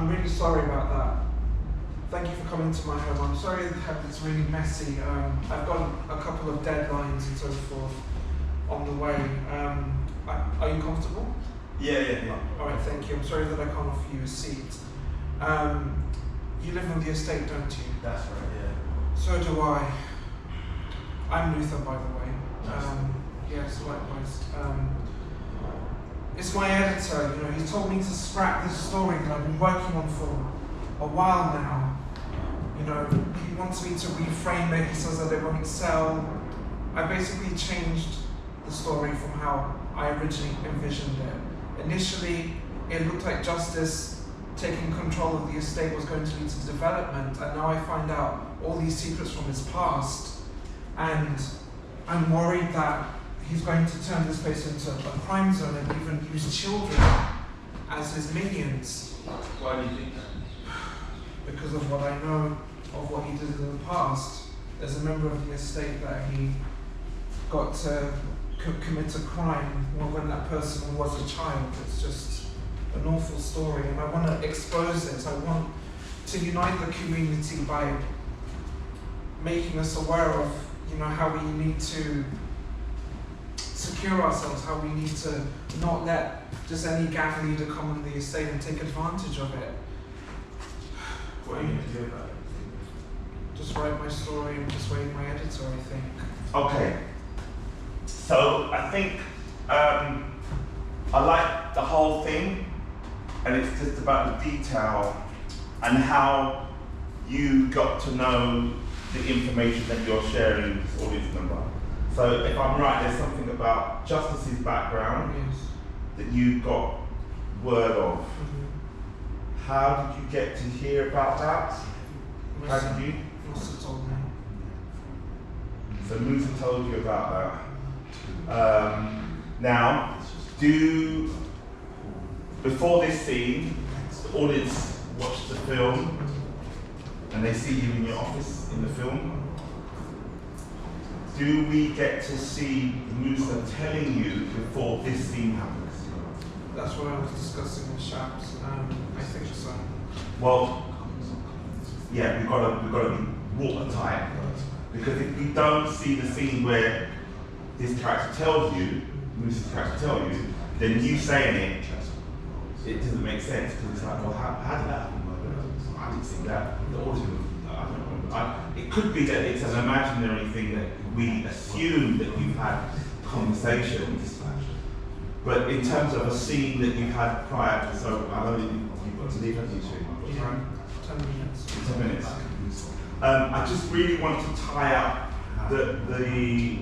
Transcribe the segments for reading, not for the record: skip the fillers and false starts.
I'm really sorry about that. Thank you for coming to my home. I'm sorry that it's really messy. I've got a couple of deadlines and so forth on the way. Are you comfortable? Yeah. Alright, thank you. I'm sorry that I can't offer you a seat. You live on the estate, don't you? That's right, yeah. So do I. I'm Luther, by the way. Nice. Yes, likewise. It's my editor, he told me to scrap this story that I've been working on for a while now. He wants me to reframe it. He says that it won't sell. I basically changed the story from how I originally envisioned it. Initially, it looked like justice taking control of the estate was going to lead to development, and now I find out all these secrets from his past, and I'm worried that he's going to turn this place into a crime zone and even use children as his minions. Why do you think that? Because of what I know of what he did in the past. As a member of the estate that he got to commit a crime when that person was a child. It's just an awful story, and I want to expose it. I want to unite the community by making us aware of how we need to secure ourselves, how we need to not let just any gang leader come on the estate and take advantage of it. What are you going to do about it? Just write my story and persuade my editor, I think. Okay. So I think I like the whole thing, and it's just about the detail and how you got to know the information that you're sharing with this audience member. So if I'm right, there's something about Justice's background that you got word of. Mm-hmm. How did you get to hear about that? How did you? Musa told me. So Musa told you about that. Now, before this scene, the audience watched the film and they see you in your office in the film. Do we get to see Musa telling you before this scene happens? That's what I was discussing with Shabs. I think so. Well, yeah, we've got to be watertight, because if we don't see the scene where this character tells you, Musa's character tells you, then you saying it doesn't make sense, because it's like, well, how did that happen? I didn't see that. The audience, I don't know. It could be that it's an imaginary thing that we assume that you've had conversations, but in terms of a scene that you've had prior to, so I know that you've got to leave, haven't you, two? Yeah, 10 minutes. 10 minutes. I just really want to tie up the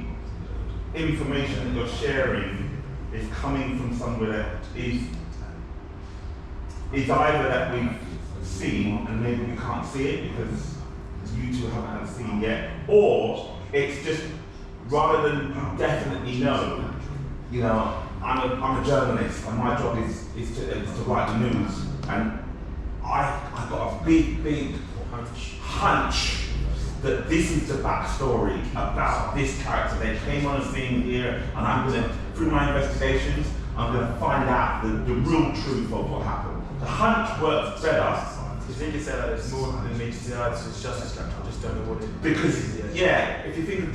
information that you're sharing is coming from somewhere that is either that we've seen and maybe we can't see it because you two haven't seen yet, or it's just rather than you definitely know, I'm a journalist and my job is to write the news, and I've got a big hunch that this is the backstory about this character. They came on a scene here, and I'm going to, through my investigations, I'm going to find out the real truth of what happened. The hunch works better. You think it's that it's more than me to see it's justice character, I just don't know what it is. Because, yeah, if you think of the